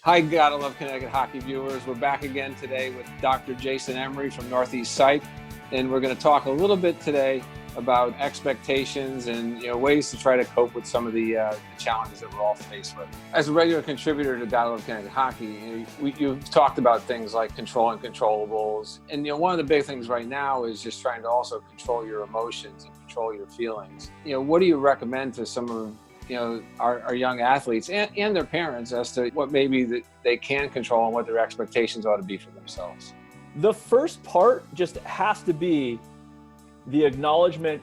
Hi, Gotta Love Connecticut hockey viewers. We're back again today with Dr. Jason Emery from Northeast Psych, and we're going to talk a little bit today about expectations and ways to try to cope with some of the challenges that we're all faced with. As a regular contributor to Gotta Love Connecticut hockey, you've talked about things like controlling controllables, and one of the big things right now is just trying to also control your emotions and control your feelings. What do you recommend to some of our young athletes and their parents as to what maybe that they can control and what their expectations ought to be for themselves? The first part just has to be the acknowledgement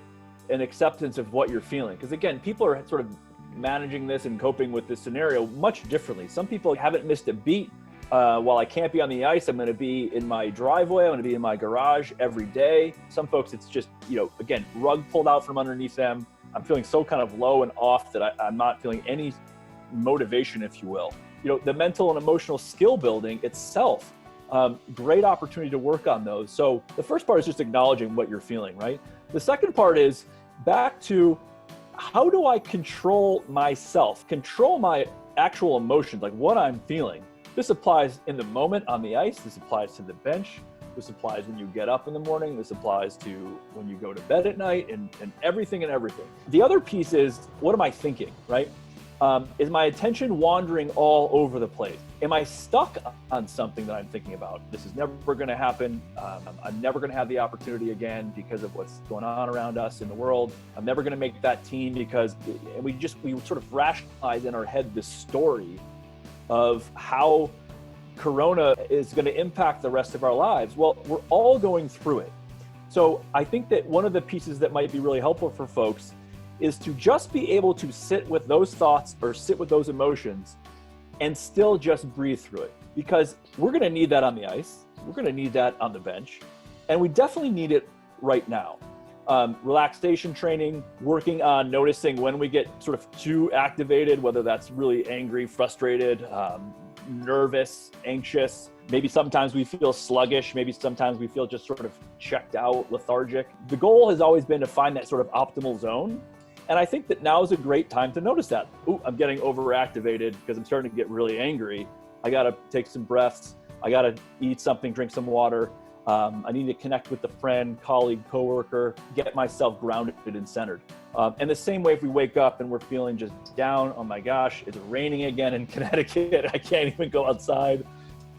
and acceptance of what you're feeling. Because again, people are sort of managing this and coping with this scenario much differently. Some people haven't missed a beat. While I can't be on the ice, I'm going to be in my driveway. I'm going to be in my garage every day. Some folks, it's just, again, rug pulled out from underneath them. I'm feeling so kind of low and off that I'm not feeling any motivation, if you will. The mental and emotional skill building itself, great opportunity to work on those. So the first part is just acknowledging what you're feeling, right? The second part is back to how do I control myself, control my actual emotions, like what I'm feeling. This applies in the moment on the ice. This applies to the bench. This applies when you get up in the morning. This applies to when you go to bed at night and everything and everything. The other piece is, what am I thinking, right? Is my attention wandering all over the place? Am I stuck on something that I'm thinking about? This is never going to happen. I'm never going to have the opportunity again because of what's going on around us in the world. I'm never going to make that team because we sort of rationalize in our head this story of how Corona is going to impact the rest of our lives. Well, we're all going through it. So I think that one of the pieces that might be really helpful for folks is to just be able to sit with those thoughts or sit with those emotions and still just breathe through it. Because we're going to need that on the ice. We're going to need that on the bench. And we definitely need it right now. Relaxation training, working on noticing when we get sort of too activated, whether that's really angry, frustrated, nervous, anxious. Maybe sometimes we feel sluggish. Maybe sometimes we feel just sort of checked out, lethargic. The goal has always been to find that sort of optimal zone. And I think that now is a great time to notice that. Ooh, I'm getting overactivated because I'm starting to get really angry. I got to take some breaths. I got to eat something, drink some water. I need to connect with a friend, colleague, coworker, get myself grounded and centered. And the same way if we wake up and we're feeling just down, oh my gosh, it's raining again in Connecticut. I can't even go outside.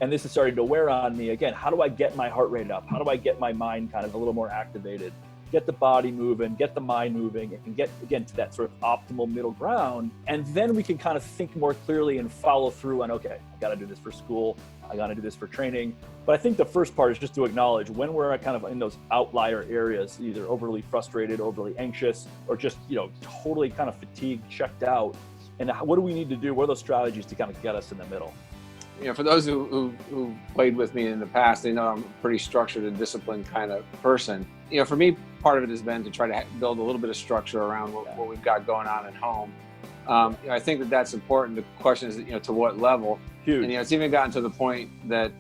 And this is starting to wear on me again. How do I get my heart rate up? How do I get my mind kind of a little more activated? Get the body moving, get the mind moving, and get, again, to that sort of optimal middle ground. And then we can kind of think more clearly and follow through on, okay, I got to do this for school. I got to do this for training. But I think the first part is just to acknowledge when we're kind of in those outlier areas, either overly frustrated, overly anxious, or just, totally kind of fatigued, checked out. And what do we need to do? What are those strategies to kind of get us in the middle? For those who played with me in the past, they know I'm a pretty structured and disciplined kind of person. For me, part of it has been to try to build a little bit of structure around what we've got going on at home. I think that's important. The question is, to what level? Huge. And it's even gotten to the point that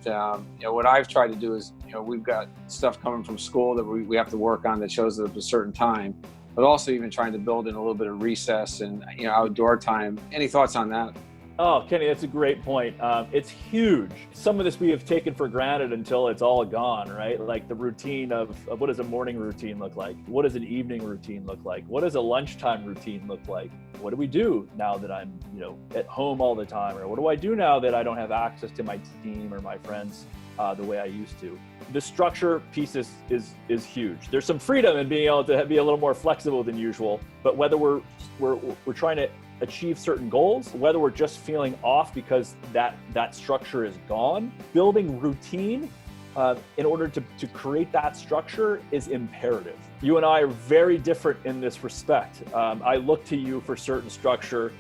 what I've tried to do is, we've got stuff coming from school that we have to work on that shows up at a certain time, but also even trying to build in a little bit of recess and outdoor time. Any thoughts on that? Oh, Kenny, that's a great point. It's huge. Some of this we have taken for granted until it's all gone, right? Like the routine of what does a morning routine look like? What does an evening routine look like? What does a lunchtime routine look like? What do we do now that I'm, at home all the time? Or what do I do now that I don't have access to my team or my friends the way I used to? The structure piece is huge. There's some freedom in being able to be a little more flexible than usual, but whether we're trying to achieve certain goals, whether we're just feeling off because that structure is gone, building routine in order to create that structure is imperative. You and I are very different in this respect. I look to you for certain structure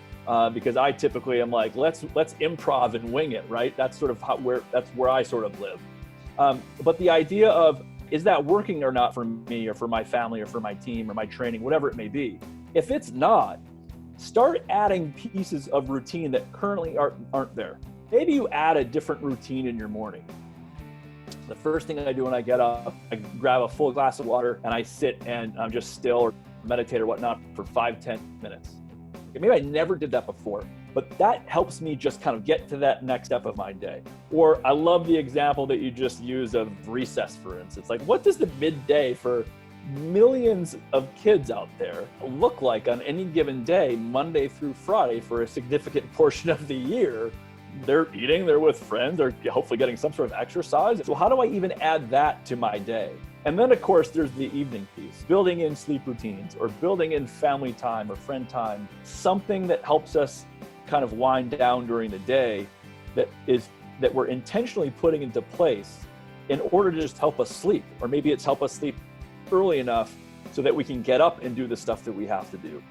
because I typically am like, let's improv and wing it, right? That's sort of that's where I sort of live. But the idea of, is that working or not for me or for my family or for my team or my training, whatever it may be? If it's not, start adding pieces of routine that currently aren't there. Maybe you add a different routine in your morning. The first thing I do when I get up, I grab a full glass of water and I sit and I'm just still or meditate or whatnot for 5-10 minutes. Okay, maybe I never did that before. but that helps me just kind of get to that next step of my day. Or I love the example that you just used of recess, for instance. Like, what does the midday for millions of kids out there look like on any given day, Monday through Friday, for a significant portion of the year? They're eating, they're with friends, they're hopefully getting some sort of exercise. So how do I even add that to my day? And then, of course, there's the evening piece, building in sleep routines or building in family time or friend time, something that helps us kind of wind down during the day that we're intentionally putting into place in order to just help us sleep. Or maybe it's help us sleep early enough so that we can get up and do the stuff that we have to do.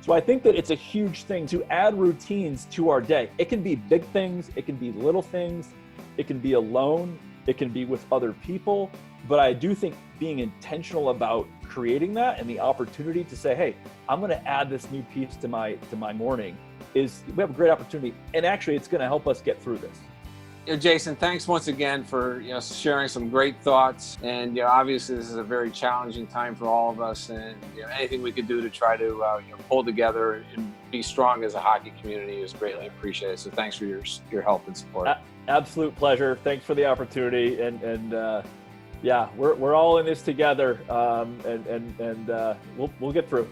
So I think that it's a huge thing to add routines to our day. It can be big things, it can be little things, it can be alone, it can be with other people. But I do think being intentional about creating that and the opportunity to say, hey, I'm going to add this new piece to my morning, we have a great opportunity. And actually, it's going to help us get through this. Jason, thanks once again for sharing some great thoughts. And obviously, this is a very challenging time for all of us. And anything we could do to try to pull together and be strong as a hockey community is greatly appreciated. So thanks for your help and support. Absolute pleasure. Thanks for the opportunity. And yeah, we're all in this together. And we'll get through.